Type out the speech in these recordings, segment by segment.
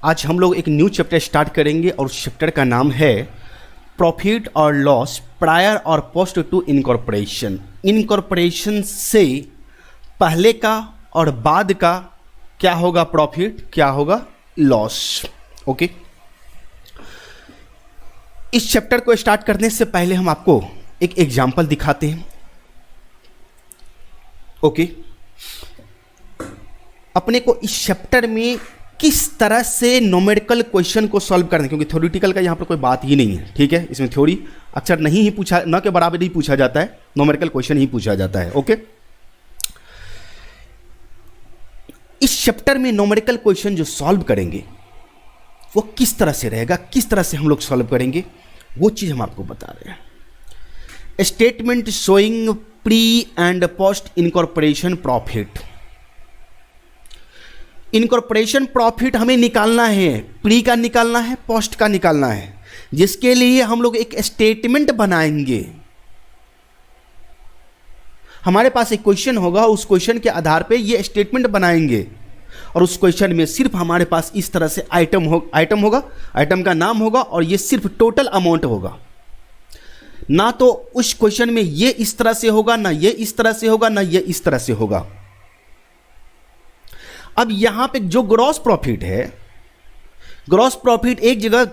आज हम लोग एक न्यू चैप्टर स्टार्ट करेंगे और उस चैप्टर का नाम है प्रॉफिट और लॉस प्रायर और पोस्ट टू इनकॉर्पोरेशन। इनकॉर्पोरेशन से पहले का और बाद का क्या होगा प्रॉफिट, क्या होगा लॉस। ओके, इस चैप्टर को स्टार्ट करने से पहले हम आपको एक एग्जांपल दिखाते हैं। ओके, अपने को इस चैप्टर में किस तरह से न्यूमेरिकल क्वेश्चन को सॉल्व करना है, क्योंकि थ्योरेटिकल का यहाँ पर कोई बात ही नहीं है। ठीक है, इसमें थ्योरी अक्सर नहीं ही पूछा, न के बराबर ही पूछा जाता है, न्यूमेरिकल क्वेश्चन ही पूछा जाता है। ओके, इस चैप्टर में न्यूमेरिकल क्वेश्चन जो सॉल्व करेंगे वो किस तरह से रहेगा, किस तरह से हम लोग सॉल्व करेंगे, वो चीज हम आपको बता रहे हैं। Statement showing pre and post incorporation profit. Incorporation profit हमें निकालना है, प्री का निकालना है, पोस्ट का निकालना है, जिसके लिए हम लोग एक स्टेटमेंट बनाएंगे। हमारे पास एक क्वेश्चन होगा, उस क्वेश्चन के आधार पे ये स्टेटमेंट बनाएंगे और उस क्वेश्चन में सिर्फ हमारे पास इस तरह से आइटम होगा, आइटम का नाम होगा और ये सिर्फ टोटल अमाउंट होगा। ना तो उस क्वेश्चन में ये इस तरह से होगा, ना ये इस तरह से होगा, ना ये इस तरह से होगा। अब यहां पे जो ग्रॉस प्रॉफिट है, ग्रॉस प्रॉफिट एक जगह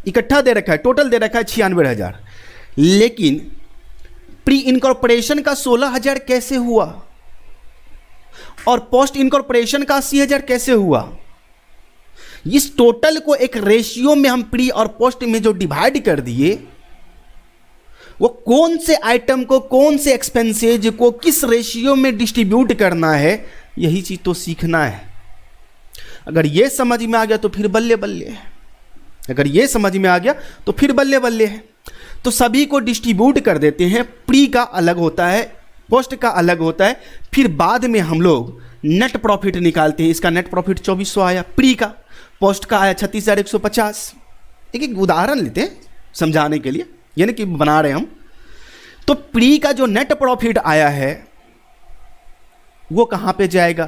इकट्ठा दे रखा है, टोटल दे रखा है 96,000, लेकिन प्री इनकॉर्पोरेशन का 16,000 कैसे हुआ और पोस्ट इनकॉर्पोरेशन का 80,000 कैसे हुआ। इस टोटल को एक रेशियो में हम प्री और पोस्ट में जो डिवाइड कर दिए, वो कौन से आइटम को, कौन से एक्सपेंसेज को किस रेशियो में डिस्ट्रीब्यूट करना है, यही चीज तो सीखना है। अगर ये समझ में आ गया तो फिर बल्ले बल्ले है, अगर ये समझ में आ गया तो फिर बल्ले बल्ले है। तो सभी को डिस्ट्रीब्यूट कर देते हैं, प्री का अलग होता है, पोस्ट का अलग होता है, फिर बाद में हम लोग नेट प्रॉफिट निकालते हैं। इसका नेट प्रॉफिट 2400 आया प्री का, पोस्ट का आया 36,150। एक उदाहरण लेते हैं समझाने के लिए, यानी कि बना रहे हम। तो प्री का जो नेट प्रॉफिट आया है वो कहां पे जाएगा,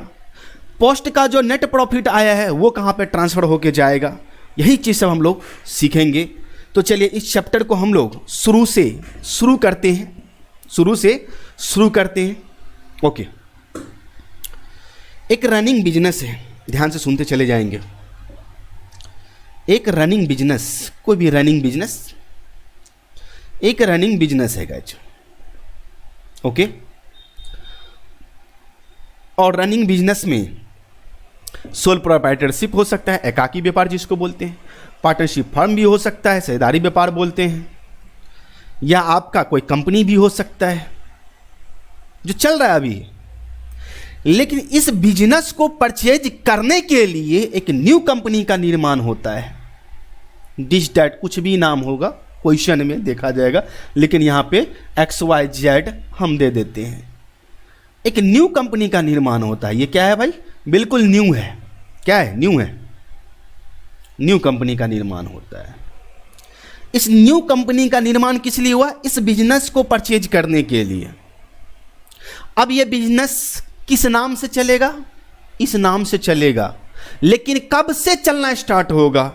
पोस्ट का जो नेट प्रॉफिट आया है वो कहां पे ट्रांसफर होके जाएगा, यही चीज सब हम लोग सीखेंगे। तो चलिए इस चैप्टर को हम लोग शुरू से शुरू करते हैं। ओके, एक रनिंग बिजनेस है, ध्यान से सुनते चले जाएंगे। एक रनिंग बिजनेस, कोई भी रनिंग बिजनेस, एक रनिंग बिजनेस है गाइस। ओके, और रनिंग बिजनेस में सोल प्रोप्राइटरशिप हो सकता है, एकाकी व्यापार जिसको बोलते हैं, पार्टनरशिप फर्म भी हो सकता है, साझेदारी व्यापार बोलते हैं, या आपका कोई कंपनी भी हो सकता है जो चल रहा है अभी। लेकिन इस बिजनेस को परचेज करने के लिए एक न्यू कंपनी का निर्माण होता है। डिश डैट कुछ भी नाम होगा, क्वेश्चन में देखा जाएगा, लेकिन यहां पे XYZ हम दे देते हैं। एक न्यू कंपनी का निर्माण होता है। ये क्या है भाई, बिल्कुल न्यू है। क्या है, न्यू है, न्यू कंपनी का निर्माण होता है। इस न्यू कंपनी का निर्माण किस लिए हुआ, इस बिजनेस को परचेज करने के लिए। अब ये बिजनेस किस नाम से चलेगा, इस नाम से चलेगा, लेकिन कब से चलना स्टार्ट होगा,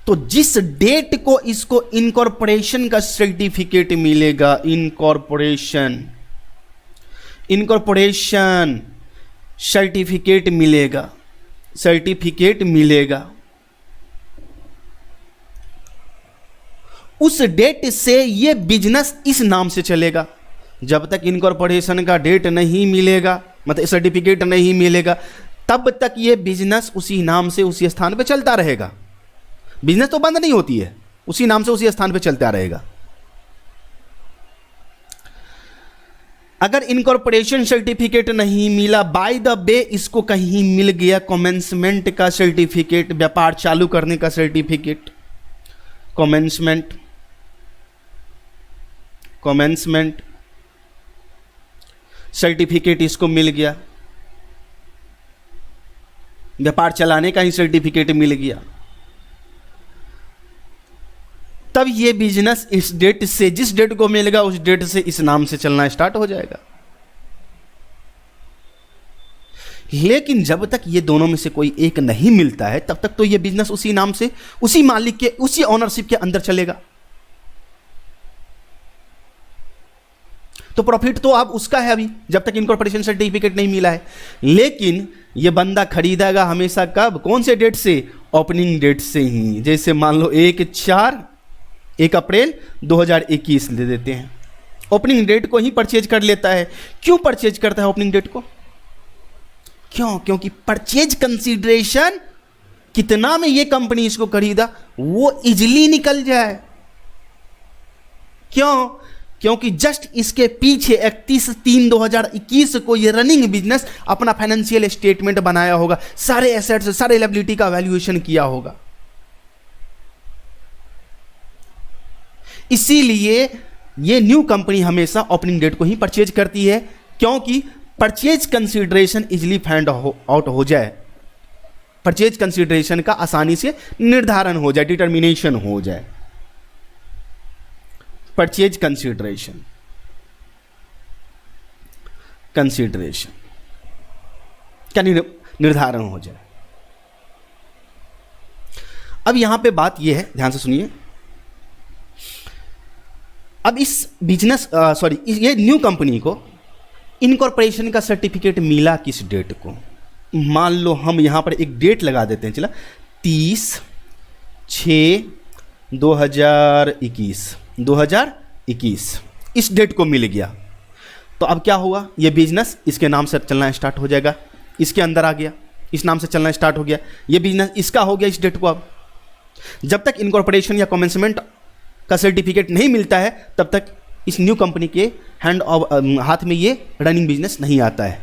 तो जिस डेट को इसको इनकॉर्पोरेशन का सर्टिफिकेट मिलेगा, इनकॉर्पोरेशन सर्टिफिकेट मिलेगा, उस डेट से ये बिजनेस इस नाम से चलेगा। जब तक इनकॉर्पोरेशन का डेट नहीं मिलेगा, मतलब सर्टिफिकेट नहीं मिलेगा, तब तक ये बिजनेस उसी नाम से उसी स्थान पे चलता रहेगा। बिजनेस तो बंद नहीं होती है, उसी नाम से उसी स्थान पे चलता रहेगा। अगर इनकॉर्पोरेशन सर्टिफिकेट नहीं मिला, बाय द वे इसको कहीं मिल गया कमेंसमेंट का सर्टिफिकेट, व्यापार चालू करने का सर्टिफिकेट, कमेंसमेंट सर्टिफिकेट इसको मिल गया, व्यापार चलाने का ही सर्टिफिकेट मिल गया, तब ये बिजनेस इस डेट से, जिस डेट को मिलेगा उस डेट से इस नाम से चलना स्टार्ट हो जाएगा। लेकिन जब तक ये दोनों में से कोई एक नहीं मिलता है तब तक तो ये बिजनेस उसी नाम से, उसी मालिक के, उसी ऑनरशिप के अंदर चलेगा। तो प्रॉफिट तो अब उसका है अभी, जब तक इनकॉर्पोरेशन सर्टिफिकेट नहीं मिला है। लेकिन ये बंदा खरीदेगा हमेशा कब, कौन से डेट से, ओपनिंग डेट से ही। जैसे मान लो 1 अप्रैल 2021 ले देते हैं, ओपनिंग डेट को ही परचेज कर लेता है। क्यों परचेज करता है ओपनिंग डेट को? क्यों? क्योंकि परचेज कंसीडरेशन कितना में ये कंपनी इसको खरीदा वो इजिली निकल जाए। क्यों? क्योंकि जस्ट इसके पीछे 31/3/2021 को ये रनिंग बिजनेस अपना फाइनेंशियल स्टेटमेंट बनाया होगा, सारे एसेट्स, सारे लायबिलिटी का वैल्यूएशन किया होगा। इसीलिए ये न्यू कंपनी हमेशा ओपनिंग डेट को ही परचेज करती है, क्योंकि purchase consideration easily find out हो जाए, परचेज कंसीडरेशन का आसानी से निर्धारण हो जाए, डिटर्मिनेशन हो जाए। परचेज कंसीडरेशन का निर्धारण हो जाए। अब यहां पे बात यह है, ध्यान से सुनिए। अब इस बिजनेस ये न्यू कंपनी को इनकॉर्पोरेशन का सर्टिफिकेट मिला किस डेट को? मान लो हम यहां पर एक डेट लगा देते हैं, चला 30/6/2021 इस डेट को मिल गया। तो अब क्या हुआ, ये बिजनेस इसके नाम से चलना स्टार्ट हो जाएगा, इसके अंदर आ गया, इस नाम से चलना स्टार्ट हो गया, ये बिजनेस इसका हो गया इस डेट को। अब जब तक इनकॉर्पोरेशन या कमेंसमेंट का सर्टिफिकेट नहीं मिलता है तब तक इस न्यू कंपनी के हाथ में ये रनिंग बिजनेस नहीं आता है,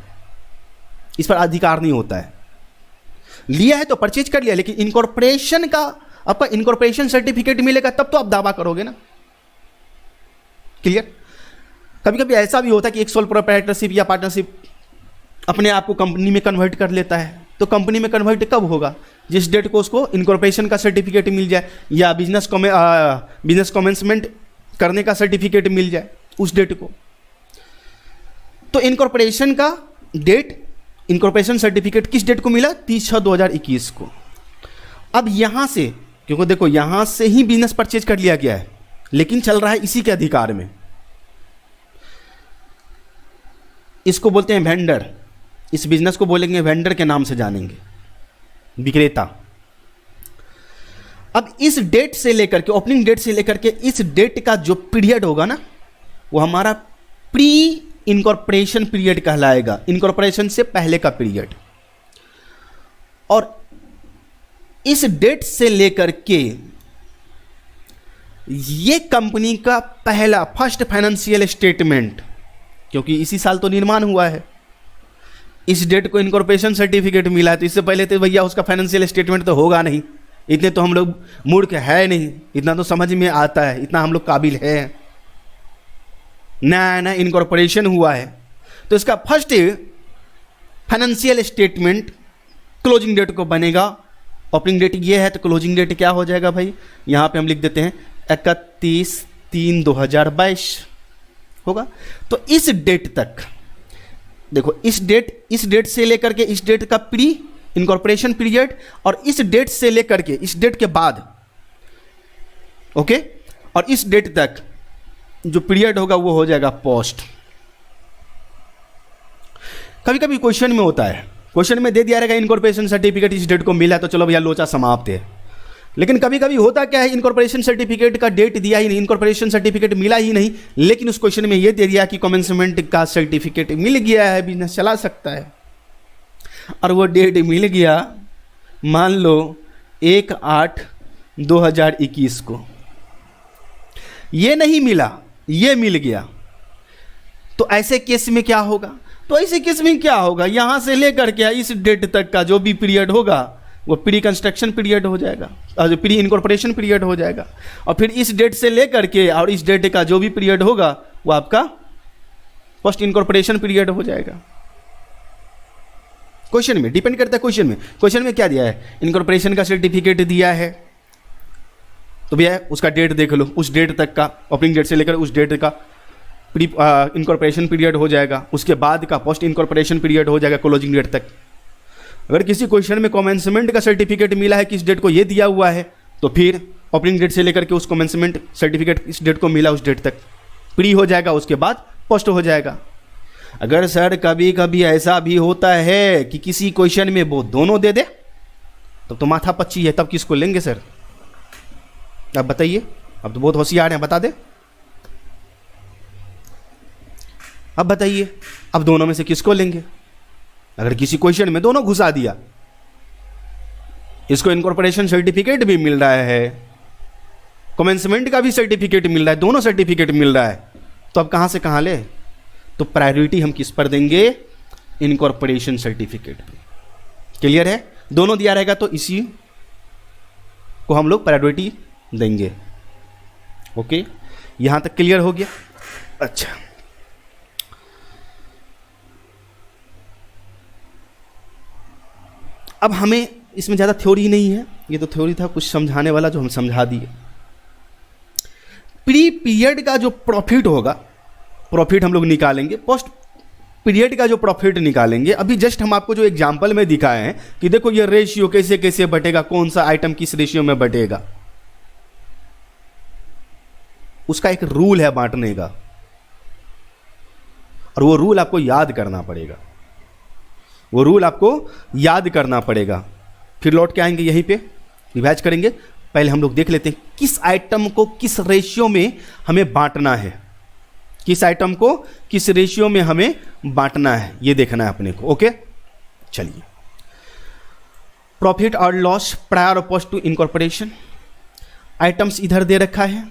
इस पर अधिकार नहीं होता है। लिया है तो परचेज कर लिया, लेकिन इनकॉर्पोरेशन का आपका इनकॉर्पोरेशन सर्टिफिकेट मिलेगा तब तो आप दावा करोगे ना। क्लियर? कभी कभी ऐसा भी होता है कि एक सोल प्रोप्राइटरशिप या पार्टनरशिप अपने आप को कंपनी में कन्वर्ट कर लेता है। तो कंपनी में कन्वर्ट कब होगा? जिस डेट को उसको इनकॉर्पोरेशन का सर्टिफिकेट मिल जाए या बिजनेस कमेंसमेंट करने का सर्टिफिकेट मिल जाए, उस डेट को। तो इनकॉर्पोरेशन का डेट, इनकॉर्पोरेशन सर्टिफिकेट किस डेट को मिला? 30/6/2021 को। अब यहां से, क्योंकि देखो यहां से ही बिजनेस परचेज कर लिया गया है, लेकिन चल रहा है इसी के अधिकार में। इसको बोलते हैं वेंडर, इस बिजनेस को बोलेंगे वेंडर के नाम से जानेंगे, विक्रेता। अब इस डेट से लेकर के, ओपनिंग डेट से लेकर के इस डेट का जो पीरियड होगा ना, वो हमारा प्री इनकॉर्पोरेशन पीरियड कहलाएगा, इनकॉर्पोरेशन से पहले का पीरियड। और इस डेट से लेकर के ये कंपनी का पहला फर्स्ट फाइनेंशियल स्टेटमेंट, क्योंकि इसी साल तो निर्माण हुआ है, इस डेट को इनकॉर्पोरेशन सर्टिफिकेट मिला है, तो इससे पहले तो भैया उसका फाइनेंशियल स्टेटमेंट तो होगा नहीं। इतने तो हम लोग मूर्ख है नहीं, इतना तो समझ में आता है, इतना हम लोग काबिल है। नया नया इनकॉर्पोरेशन हुआ है, तो इसका first financial statement closing date को बनेगा। ओपनिंग डेट ये है तो क्लोजिंग डेट क्या हो जाएगा भाई? यहाँ पे हम लिख देते हैं 31/3/2022 होगा। तो इस डेट तक देखो, इस डेट से लेकर के इस डेट का प्री इनकॉर्पोरेशन पीरियड, और इस डेट से लेकर के इस डेट के बाद, ओके, और इस डेट तक जो पीरियड होगा वो हो जाएगा पोस्ट। कभी कभी क्वेश्चन में होता है, क्वेश्चन में दे दिया रहेगा इनकॉर्पोरेशन सर्टिफिकेट इस डेट को मिला, तो चलो भैया लोचा समाप्त है। लेकिन कभी कभी होता क्या है, इनकॉर्पोरेशन सर्टिफिकेट का डेट दिया ही नहीं, इनकॉर्पोरेशन सर्टिफिकेट मिला ही नहीं, लेकिन उस क्वेश्चन में ये दे दिया कि कमेंसमेंट का सर्टिफिकेट मिल गया है, बिजनेस चला सकता है। और वो डेट मिल गया मान लो 1/8/2021 को, ये नहीं मिला, ये मिल गया। तो ऐसे केस में क्या होगा? तो ऐसे केस में क्या होगा, यहां से लेकर के इस डेट तक का जो भी पीरियड होगा वो प्री कंस्ट्रक्शन पीरियड हो जाएगा, जो प्री इनकॉर्पोरेशन पीरियड हो जाएगा। और फिर इस डेट से लेकर के और इस डेट का जो भी पीरियड होगा वो आपका पोस्ट इनकॉर्पोरेशन पीरियड हो जाएगा। क्वेश्चन में डिपेंड करता है, क्वेश्चन में क्या दिया है, इनकॉर्पोरेशन का सर्टिफिकेट दिया है तो भैया उसका डेट देख लो, उस डेट तक का, ओपनिंग डेट से लेकर उस डेट का प्री इनकॉर्पोरेशन पीरियड हो जाएगा, उसके बाद का पोस्ट इनकॉर्पोरेशन पीरियड हो जाएगा क्लोजिंग डेट तक। अगर किसी क्वेश्चन में कमेंसमेंट का सर्टिफिकेट मिला है किस डेट को ये दिया हुआ है, तो फिर ओपनिंग डेट से लेकर के उस कमेंसमेंट सर्टिफिकेट इस डेट को मिला उस डेट तक प्री हो जाएगा, उसके बाद पोस्ट हो जाएगा। अगर सर कभी कभी ऐसा भी होता है कि किसी क्वेश्चन में वो दोनों दे दे तो माथा पच्ची है, तब किसको लेंगे सर? अब बताइए, अब तो बहुत होशियार हैं, बता दे। अब बताइए, अब दोनों में से किसको लेंगे? अगर किसी क्वेश्चन में दोनों घुसा दिया, इसको इनकॉर्पोरेशन सर्टिफिकेट भी मिल रहा है, कमेंसमेंट का भी सर्टिफिकेट मिल रहा है, दोनों सर्टिफिकेट मिल रहा है, तो अब कहां से कहां ले? तो प्रायोरिटी हम किस पर देंगे? इनकॉर्पोरेशन सर्टिफिकेट पे। क्लियर है? दोनों दिया रहेगा तो इसी को हम लोग प्रायोरिटी देंगे। ओके, यहां तक क्लियर हो गया? अच्छा, अब हमें इसमें ज़्यादा थ्योरी नहीं है, ये तो थ्योरी था कुछ समझाने वाला जो हम समझा दिए। प्री पीरियड का जो प्रॉफिट होगा, प्रॉफिट हम लोग निकालेंगे, पोस्ट पीरियड का जो प्रॉफिट निकालेंगे। अभी जस्ट हम आपको जो एग्जांपल में दिखाए हैं कि देखो ये रेशियो कैसे कैसे बटेगा, कौन सा आइटम किस रेशियो में बटेगा, उसका एक रूल है बांटने का, और वो रूल आपको याद करना पड़ेगा, वो रूल आपको याद करना पड़ेगा। फिर लौट के आएंगे यहीं पे, रिवाइज करेंगे। पहले हम लोग देख लेते हैं किस आइटम को किस रेशियो में हमें बांटना है, किस आइटम को किस रेशियो में हमें बांटना है, ये देखना है अपने को। ओके, चलिए। प्रॉफिट और लॉस प्रायर और पोस्ट टू इनकॉर्पोरेशन, आइटम्स इधर दे रखा है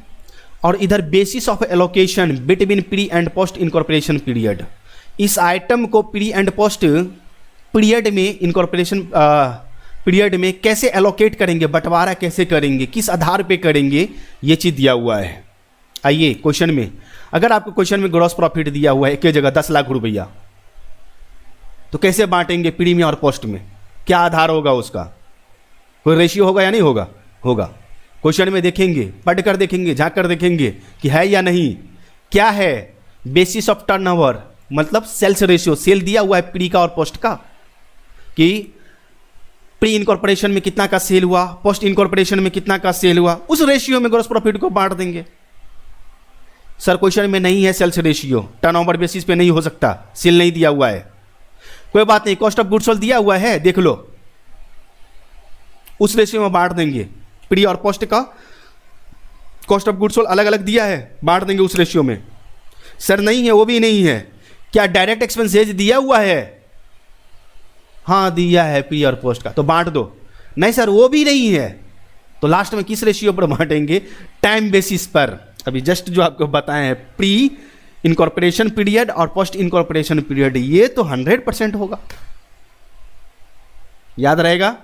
और इधर basis of allocation between pre and post incorporation period. इस आइटम को प्री एंड पोस्ट पीरियड में, इनकॉर्पोरेशन पीरियड में कैसे एलोकेट करेंगे, बंटवारा कैसे करेंगे, किस आधार पे करेंगे, ये चीज़ दिया हुआ है। आइए क्वेश्चन में, अगर आपको क्वेश्चन में ग्रॉस प्रॉफिट दिया हुआ है एक जगह 10 लाख रुपया, तो कैसे बांटेंगे प्री में और पोस्ट में? क्या आधार होगा उसका? कोई रेशियो होगा या नहीं होगा? होगा। क्वेश्चन में देखेंगे, पढ़ कर देखेंगे, झाँक कर देखेंगे कि है या नहीं। क्या है? बेसिस ऑफ टर्नओवर, मतलब सेल्स रेशियो, सेल दिया हुआ है प्री का और पोस्ट का, कि प्री इनकॉर्पोरेशन में कितना का सेल हुआ, पोस्ट इनकॉर्पोरेशन में कितना का सेल हुआ, उस रेशियो में ग्रॉस प्रॉफिट को बांट देंगे। सर क्वेश्चन में नहीं है सेल्स रेशियो, टर्नओवर बेसिस पे नहीं हो सकता, सेल नहीं दिया हुआ है, कोई बात नहीं, कॉस्ट ऑफ गुड्स सोल्ड दिया हुआ है, देख लो, उस रेशियो में बांट देंगे। प्री और पोस्ट का कॉस्ट ऑफ गुड्स सोल्ड अलग अलग दिया है, बांट देंगे उस रेशियो में। सर नहीं है, वो भी नहीं है। क्या डायरेक्ट एक्सपेंसेज दिया हुआ है? हाँ दिया है प्री और पोस्ट का, तो बांट दो। नहीं सर वो भी नहीं है, तो लास्ट में किस रेशियो पर बांटेंगे? टाइम बेसिस पर। अभी जस्ट जो आपको बताए हैं प्री इनकॉर्पोरेशन पीरियड और पोस्ट इनकॉर्पोरेशन पीरियड, ये तो 100% होगा, याद रहेगा।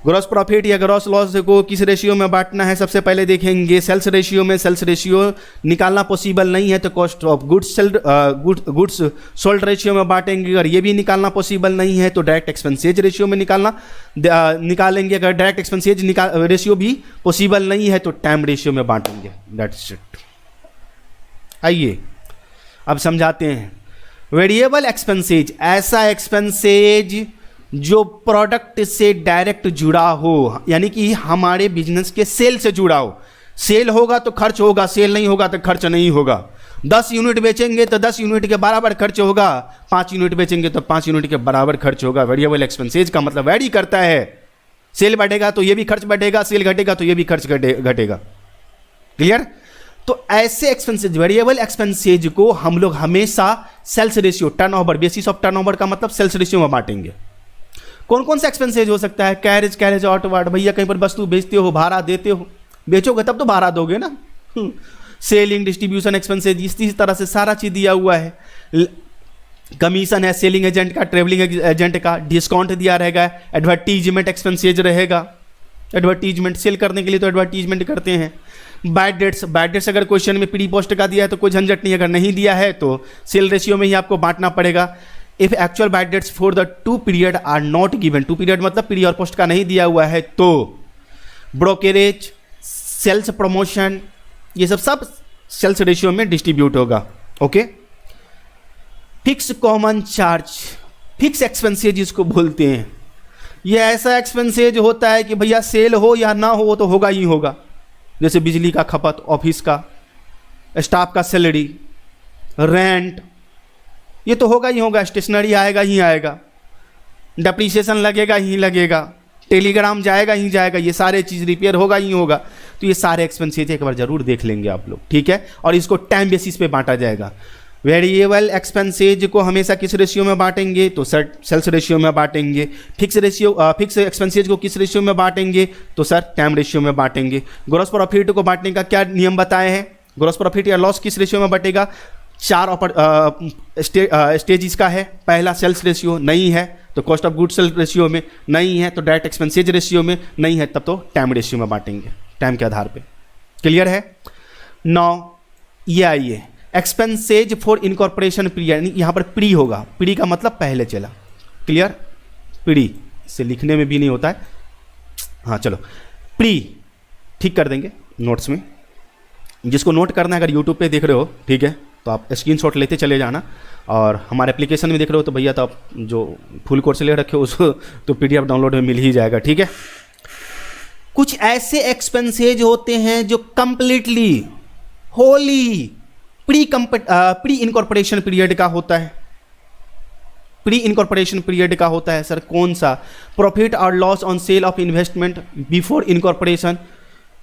ग्रॉस प्रॉफिट या ग्रॉस लॉस को किस रेशियो में बांटना है? सबसे पहले देखेंगे सेल्स रेशियो में। सेल्स रेशियो निकालना पॉसिबल नहीं है तो cost of goods sold ratio में बांटेंगे। अगर ये भी निकालना पॉसिबल नहीं है तो डायरेक्ट एक्सपेंसेज रेशियो में निकालेंगे। अगर डायरेक्ट एक्सपेंसेज रेशियो भी पॉसिबल नहीं है तो टाइम रेशियो में बांटेंगे। That's it. आइए अब समझाते हैं। वेरिएबल एक्सपेंसेज, ऐसा एक्सपेंसेज जो प्रोडक्ट से डायरेक्ट जुड़ा हो, यानी कि हमारे बिजनेस के सेल से जुड़ा हो। सेल होगा तो खर्च होगा, सेल नहीं होगा तो खर्च नहीं होगा। 10 यूनिट बेचेंगे तो 10 यूनिट के बराबर खर्च होगा, 5 यूनिट बेचेंगे तो 5 यूनिट के बराबर खर्च होगा। वेरिएबल एक्सपेंसेज का मतलब वैरी करता है, सेल बढ़ेगा तो ये भी खर्च बढ़ेगा, सेल घटेगा तो ये भी खर्च घटेगा। क्लियर? तो ऐसे एक्सपेंसेज, वेरिएबल एक्सपेंसेज को हम लोग हमेशा sales ratio, turnover, basis of turnover का मतलब सेल्स रेशियो में बांटेंगे। कौन कौन सा एक्सपेंसेज हो सकता है? कैरेज ऑटोवार्ड, भैया कहीं पर वस्तु बेचते हो, भाड़ा देते हो, बेचोगे तब तो भाड़ा दोगे ना। सेलिंग, डिस्ट्रीब्यूशन एक्सपेंसेज, इस तरह से सारा चीज दिया हुआ है। कमीशन है सेलिंग एजेंट का, ट्रेवलिंग एजेंट का, डिस्काउंट दिया रहेगा। एडवर्टीजमेंट एक्सपेंसेज रहेगा, एडवर्टीजमेंट सेल करने के लिए तो एडवर्टीजमेंट करते हैं। बैड डेट्स अगर क्वेश्चन में प्री पोस्ट का दिया है तो कोई झंझट नहीं, अगर नहीं दिया है तो सेल रेशियो में ही आपको बांटना पड़ेगा। If actual bad debts for the 2 period are not given, 2 period मतलब प्री और पोस्ट का नहीं दिया हुआ है तो ब्रोकरेज, सेल्स प्रमोशन, ये सब सेल्स रेशियो में डिस्ट्रीब्यूट होगा। Okay. Fix common charge, fix expenses इसको बोलते हैं। ये ऐसा एक्सपेंसेज होता है कि भैया सेल हो या ना हो वो तो होगा ही होगा, जैसे बिजली का खपत, ऑफिस का, स्टाफ का सैलरी, रेंट, ये तो होगा ही होगा, स्टेशनरी आएगा ही आएगा, डेप्रीसिएशन लगेगा ही लगेगा, टेलीग्राम जाएगा ही जाएगा, ये सारे चीज़ रिपेयर होगा ही होगा। तो ये सारे एक्सपेंसेज एक बार जरूर देख लेंगे आप लोग, ठीक है। और इसको टाइम बेसिस पे बांटा जाएगा। वेरिएबल एक्सपेंसेज को हमेशा किस रेशियो में बांटेंगे, तो सर सेल्स रेशियो में बांटेंगे। फिक्स एक्सपेंसेज को किस रेशियो में बांटेंगे, तो सर टाइम रेशियो में बांटेंगे। ग्रॉस प्रॉफिट को बांटने का क्या नियम बताए हैं, ग्रॉस प्रॉफिट या लॉस किस रेशियो में बटेगा, 4 स्टेज इसका है। पहला सेल्स रेशियो, नहीं है तो cost of good sale ratio में, नहीं है तो डायरेक्ट एक्सपेंसेज रेशियो में, नहीं है तब तो टाइम रेशियो में बांटेंगे, टाइम के आधार पे। क्लियर है। 9 ये आइए एक्सपेंसेज फॉर इनकॉर्पोरेशन पीरियड, यहाँ पर प्री होगा, प्री का मतलब पहले चला। क्लियर, प्री से लिखने में भी नहीं होता है, हाँ चलो प्री ठीक कर देंगे नोट्स में। जिसको नोट करना है, अगर यूट्यूब पे देख रहे हो ठीक है तो आप स्क्रीनशॉट लेते चले जाना, और हमारे एप्लीकेशन में देख रहे हो तो भैया तो आप जो फुल कोर्स ले रखे हो उसको तो पीडीएफ डाउनलोड में मिल ही जाएगा, ठीक है। कुछ ऐसे एक्सपेंसेज होते हैं जो completely Holi pre incorporation period का होता है, प्री इनकॉर्पोरेशन पीरियड का होता है। सर कौन सा, प्रॉफिट और loss on sale of investment before incorporation,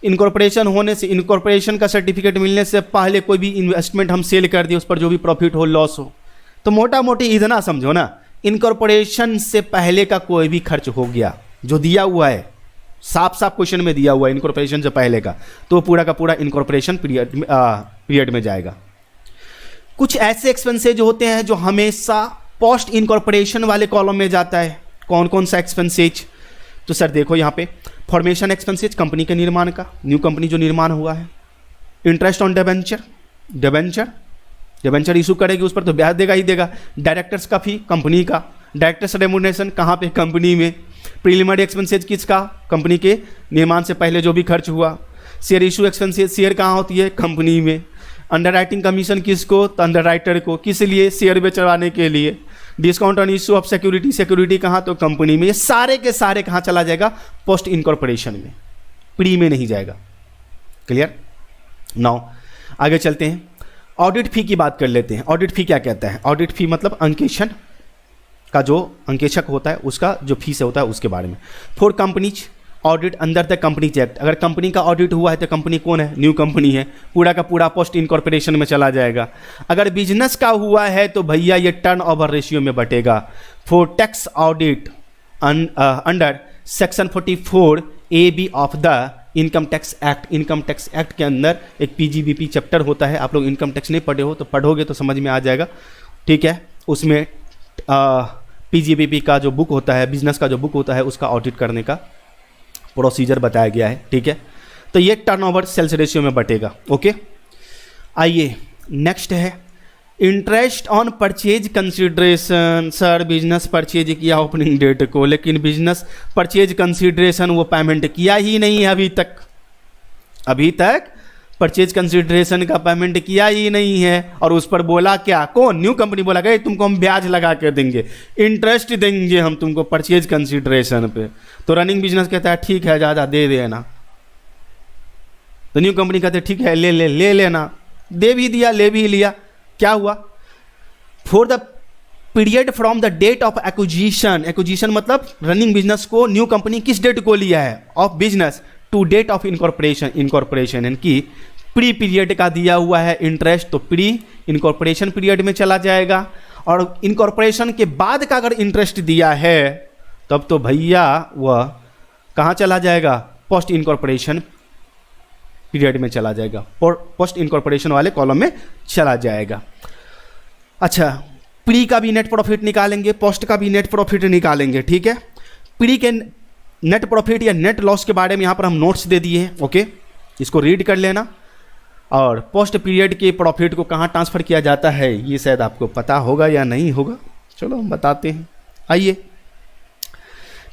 incorporation होने से, इनकॉर्पोरेशन का सर्टिफिकेट मिलने से पहले कोई भी इन्वेस्टमेंट हम सेल कर दिए, उस पर जो भी प्रॉफिट हो लॉस हो, तो मोटा मोटी इतना समझो ना, इनकॉर्पोरेशन से पहले का कोई भी खर्च हो गया जो दिया हुआ है, साफ साफ क्वेश्चन में दिया हुआ है इनकॉर्पोरेशन से पहले का, तो पूरा का पूरा इनकॉर्पोरेशन पीरियड में जाएगा। कुछ ऐसे एक्सपेंसेज होते हैं जो हमेशा पोस्ट इनकॉर्पोरेशन वाले कॉलम में जाता है। कौन कौन सा एक्सपेंसेज, तो सर देखो यहाँ पे फॉर्मेशन एक्सपेंसेज, कंपनी के निर्माण का, न्यू कंपनी जो निर्माण हुआ है। इंटरेस्ट ऑन डिबेंचर इशू करेगी उस पर तो ब्याज देगा ही देगा। डायरेक्टर्स का फी कंपनी का, डायरेक्टर्स रेम्यूनरेशन कहाँ पे, कंपनी में। प्रीलिमिनरी एक्सपेंसेज किसका, कंपनी के निर्माण से पहले जो भी खर्च हुआ। शेयर इशू एक्सपेंसेज, शेयर कहाँ होती है, कंपनी में। अंडर राइटिंग कमीशन किसको, तो अंडर राइटर को, किस लिए, शेयर बेचवाने के लिए। Discount on issue of security, security कहाँ, तो कंपनी में। ये सारे के सारे कहाँ चला जाएगा, पोस्ट इनकॉर्पोरेशन में, प्री में नहीं जाएगा। क्लियर। नाउ आगे चलते हैं, ऑडिट फी की बात कर लेते हैं। ऑडिट फी क्या कहता है, ऑडिट फी मतलब अंकेक्षण का जो अंकेक्षक होता है उसका जो फीस होता है उसके बारे में। For companies audit under the companies act, अगर कंपनी का ऑडिट हुआ है तो कंपनी कौन है, न्यू कंपनी है, पूरा का पूरा पोस्ट इनकॉर्पोरेशन में चला जाएगा। अगर बिजनेस का हुआ है तो भैया ये टर्नओवर रेशियो में बटेगा। For tax audit under section 44 AB of the income tax act, income tax act के अंदर एक PGBP चैप्टर होता है। आप लोग इनकम टैक्स नहीं पढ़े हो तो पढ़ोगे तो समझ में आ जाएगा, ठीक है। उसमें PGBP का जो बुक होता है, बिजनेस का जो बुक होता है, उसका ऑडिट करने का प्रोसीजर बताया गया है, ठीक है। तो ये टर्नओवर सेल्स रेशियो में बटेगा। ओके, आइए नेक्स्ट है interest on purchase consideration. Sir business purchase किया ओपनिंग डेट को, लेकिन बिजनेस परचेज कंसीडरेशन वो पेमेंट किया ही नहीं है अभी तक, अभी तक परचेज कंसीडरेशन का पेमेंट किया ही नहीं है। और उस पर बोला क्या, कौन, न्यू कंपनी बोला गया तुमको हम ब्याज लगा के देंगे, इंटरेस्ट देंगे हम तुमको परचेज कंसीडरेशन पे। तो रनिंग बिजनेस कहता है ठीक है ज़्यादा दे देना, तो न्यू कंपनी कहते ठीक है ले लेना, दे भी दिया ले भी लिया। क्या हुआ, for the period from the date of acquisition, acquisition मतलब रनिंग बिजनेस को न्यू कंपनी किस डेट को लिया है of business, to date of incorporation, incorporation यानी कि प्री पीरियड का दिया हुआ है इंटरेस्ट, तो प्री इनकॉर्पोरेशन पीरियड में चला जाएगा। और इनकॉर्पोरेशन के बाद का अगर इंटरेस्ट दिया है तब तो भैया वह कहाँ चला जाएगा, पोस्ट इनकॉर्पोरेशन पीरियड में चला जाएगा, पोस्ट इनकॉर्पोरेशन वाले कॉलम में चला जाएगा। अच्छा, प्री का भी नेट प्रॉफिट निकालेंगे, पोस्ट का भी नेट प्रॉफिट निकालेंगे, ठीक है। प्री के नेट प्रॉफिट या नेट लॉस के बारे में यहाँ पर हम नोट्स दे दिए हैं, ओके, इसको रीड कर लेना। और पोस्ट पीरियड के प्रॉफिट को कहाँ ट्रांसफ़र किया जाता है ये शायद आपको पता होगा या नहीं होगा, चलो हम बताते हैं। आइए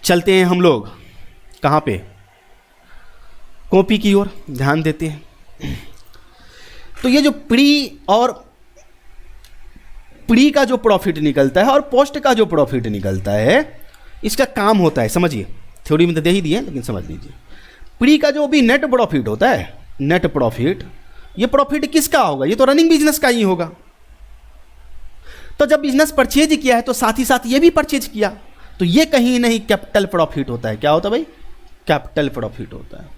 चलते हैं हम लोग कहाँ पे, कॉपी की ओर ध्यान देते हैं। तो ये जो प्री का जो प्रॉफिट निकलता है और पोस्ट का जो प्रॉफिट निकलता है, इसका काम होता है, समझिए, थ्योरी में तो दे ही दिए लेकिन समझ लीजिए। प्री का जो भी नेट प्रॉफिट होता है, नेट प्रॉफिट, ये प्रॉफिट किसका होगा? ये तो रनिंग बिजनेस का ही होगा। तो जब बिजनेस परचेज किया है तो साथ ही साथ ये भी परचेज किया, तो ये कहीं नहीं कैपिटल प्रॉफिट होता है। क्या होता है भाई? कैपिटल प्रॉफिट होता है।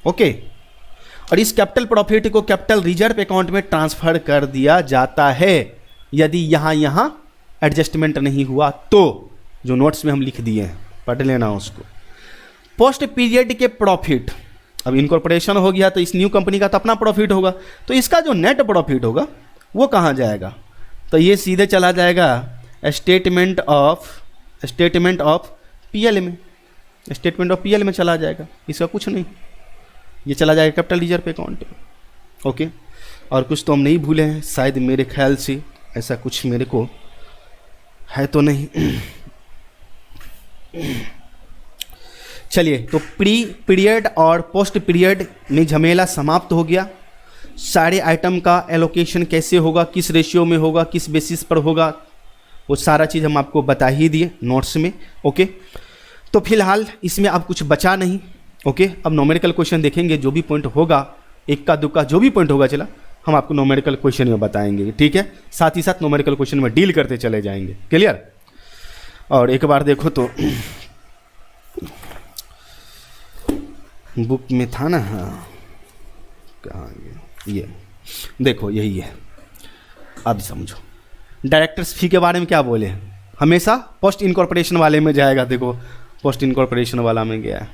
ओके, और इस कैपिटल प्रॉफिट को कैपिटल रिजर्व अकाउंट में ट्रांसफर कर दिया जाता है यदि यहां एडजस्टमेंट नहीं हुआ तो, जो नोट्स में हम लिख दिए हैं, पढ़ लेना उसको। पोस्ट पीरियड के प्रॉफिट, अब इनकॉर्पोरेशन हो गया तो इस न्यू कंपनी का तो अपना प्रॉफिट होगा, तो इसका जो नेट प्रॉफिट होगा वो कहाँ जाएगा? तो ये सीधे चला जाएगा स्टेटमेंट ऑफ पीएल में, स्टेटमेंट ऑफ पीएल में चला जाएगा। इसका कुछ नहीं, ये चला जाएगा कैपिटल रिजर्व अकाउंट में। ओके, और कुछ तो हम नहीं भूले हैं शायद, मेरे ख्याल से ऐसा कुछ मेरे को है तो नहीं। चलिए, तो प्री पीरियड और पोस्ट पीरियड में झमेला समाप्त हो गया। सारे आइटम का एलोकेशन कैसे होगा, किस रेशियो में होगा, किस बेसिस पर होगा, वो सारा चीज़ हम आपको बता ही दिए नोट्स में। ओके, तो फिलहाल इसमें अब कुछ बचा नहीं। ओके, अब नॉमेरिकल क्वेश्चन देखेंगे, जो भी पॉइंट होगा, इक्का दुक्का जो भी पॉइंट होगा चला, हम आपको नॉमेरिकल क्वेश्चन में बताएंगे। ठीक है, साथ ही साथ नॉमेरिकल क्वेश्चन में डील करते चले जाएंगे। क्लियर? और एक बार देखो तो बुक में था ना, हाँ, कहाँ ये देखो, यही है। अब समझो, डायरेक्टर्स फी के बारे में क्या बोले, हमेशा पोस्ट इनकॉर्पोरेशन वाले में जाएगा। देखो, पोस्ट इनकॉर्पोरेशन वाला में गया है।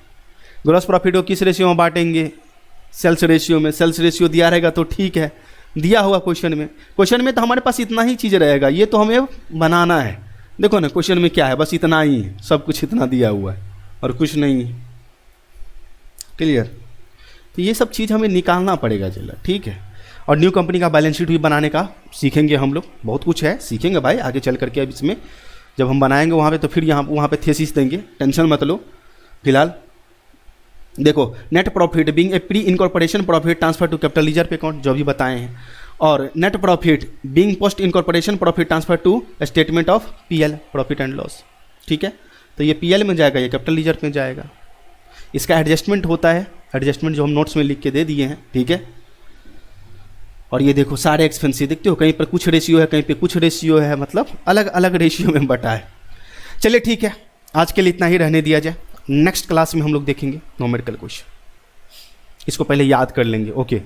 ग्रॉस प्रॉफिट को किस रेशियो में बांटेंगे? सेल्स रेशियो में। सेल्स रेशियो दिया रहेगा तो ठीक है, दिया हुआ क्वेश्चन में तो हमारे पास इतना ही चीज़ रहेगा, ये तो हमें बनाना है। देखो ना, क्वेश्चन में क्या है, बस इतना ही है, सब कुछ इतना दिया हुआ है और कुछ नहीं है। क्लियर? तो ये सब चीज़ हमें निकालना पड़ेगा। चलो ठीक है, और न्यू कंपनी का बैलेंस शीट भी बनाने का सीखेंगे हम लोग, बहुत कुछ है, सीखेंगे भाई आगे चल करके। अब इसमें जब हम बनाएंगे वहाँ पे, तो फिर वहाँ पे थेसिस देंगे, टेंशन मत लो। फिलहाल देखो, net profit being a pre incorporation profit transfer to capital reserve account, जो भी बताए हैं, और net profit being post incorporation profit transfer to statement of PL, profit and loss. ठीक है, तो ये पीएल में जाएगा, ये कैपिटल रिजर्व में जाएगा। इसका एडजस्टमेंट होता है, एडजस्टमेंट जो हम नोट्स में लिख के दे दिए हैं। ठीक है, और ये देखो सारे एक्सपेंसिव देखते हो, कहीं पर कुछ रेशियो है, कहीं पे कुछ रेशियो है, मतलब अलग अलग रेशियो में बटा है। चलिए ठीक है, आज के लिए इतना ही रहने दिया जाए। नेक्स्ट क्लास में हम लोग देखेंगे नॉमेरिकल क्वेश्चन, इसको पहले याद कर लेंगे। ओके।